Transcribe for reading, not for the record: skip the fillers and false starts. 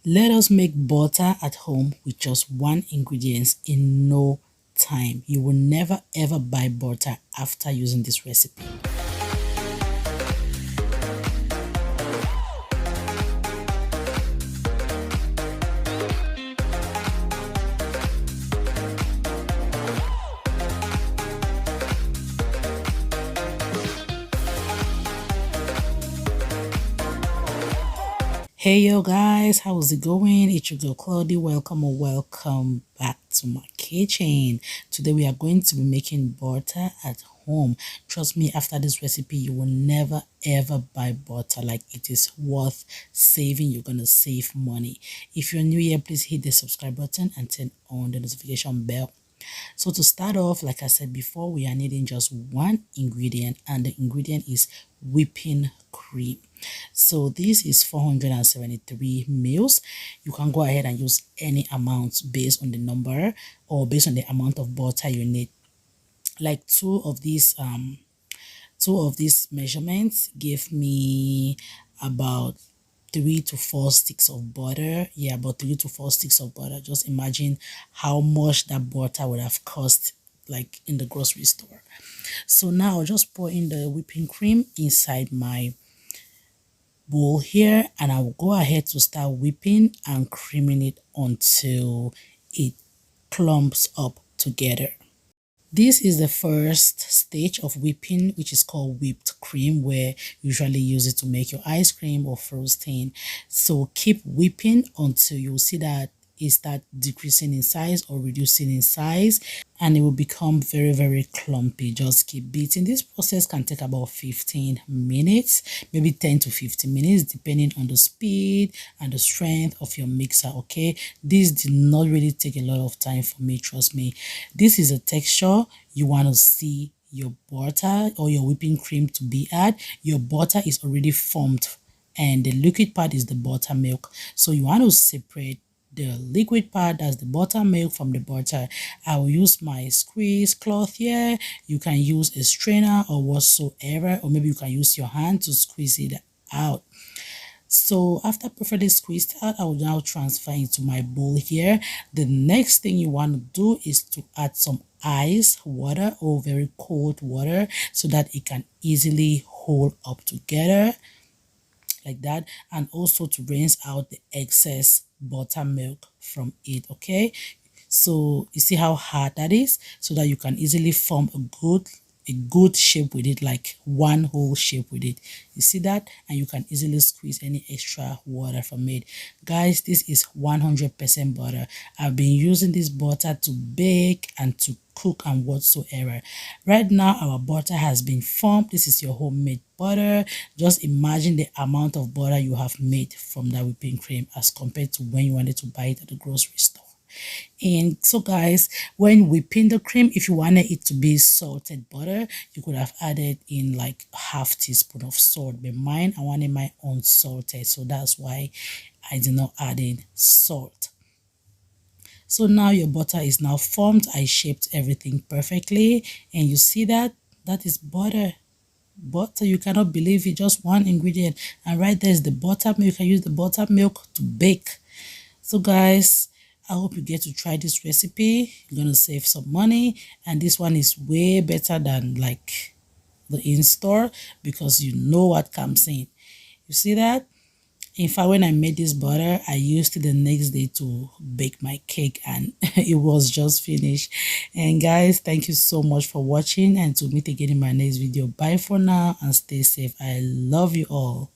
Let us make butter at home with just one ingredient in no time. You will never ever buy butter after using this recipe. Hey yo guys, how's it going? It's your girl Claudie. Welcome or welcome back to my kitchen. Today we are going to be making butter at home. Trust me, after this recipe you will never ever buy butter. Like, it is worth saving. You're gonna save money. If you're new here, please hit the subscribe button and turn on the notification bell. So to start off, like I said before, we are needing just one ingredient, and the ingredient is whipping cream. So this is 473 mils. You can go ahead and use any amount based on the number or based on the amount of butter you need. Like two of these measurements give me about 3 to 4 sticks of butter. Yeah, about 3 to 4 sticks of butter. Just imagine how much that butter would have cost, like in the grocery store. So now I'll just pour in the whipping cream inside my bowl here, and I'll go ahead to start whipping and creaming it until it clumps up together. This is the first stage of whipping, which is called whipped cream, where you usually use it to make your ice cream or frosting. So keep whipping until you see that it start decreasing in size or reducing in size, and it will become very clumpy. Just keep beating. This process can take about 15 minutes, maybe 10 to 15 minutes, depending on the speed and the strength of your mixer. Okay, this did not really take a lot of time for me, trust me. This is a texture you want to see your butter or your whipping cream to be at. Your butter is already formed and the liquid part is the buttermilk, so you want to separate the liquid part, that's the buttermilk, from the butter. I will use my squeeze cloth here. You can use a strainer or whatsoever, or maybe you can use your hand to squeeze it out. So after perfectly squeezed out, I will now transfer into my bowl here. The next thing you want to do is to add some ice water or very cold water so that it can easily hold up together like that, and also to rinse out the excess buttermilk from it. Okay, so you see how hard that is, so that you can easily form a good shape with it, like one whole shape with it. You see that? And you can easily squeeze any extra water from it. Guys, this is 100% butter. I've been using this butter to bake and to cook and whatsoever. Right now our butter has been formed. This is your homemade butter. Just imagine the amount of butter you have made from that whipping cream as compared to when you wanted to buy it at the grocery store. And so guys, when whipping the cream, if you wanted it to be salted butter, you could have added in like half teaspoon of salt, but mine, I wanted my own salted, so that's why I did not add in salt. So now your butter is now formed. I shaped everything perfectly, and you see that is butter. Butter, you cannot believe it, just one ingredient, and right there is the buttermilk. You can use the buttermilk to bake. So guys, I hope you get to try this recipe. You're gonna save some money, and this one is way better than like the in-store because you know what comes in. You see that? In fact, when I made this butter, I used it the next day to bake my cake, and it was just finished. And guys, thank you so much for watching, and to meet again in my next video. Bye for now and stay safe. I love you all.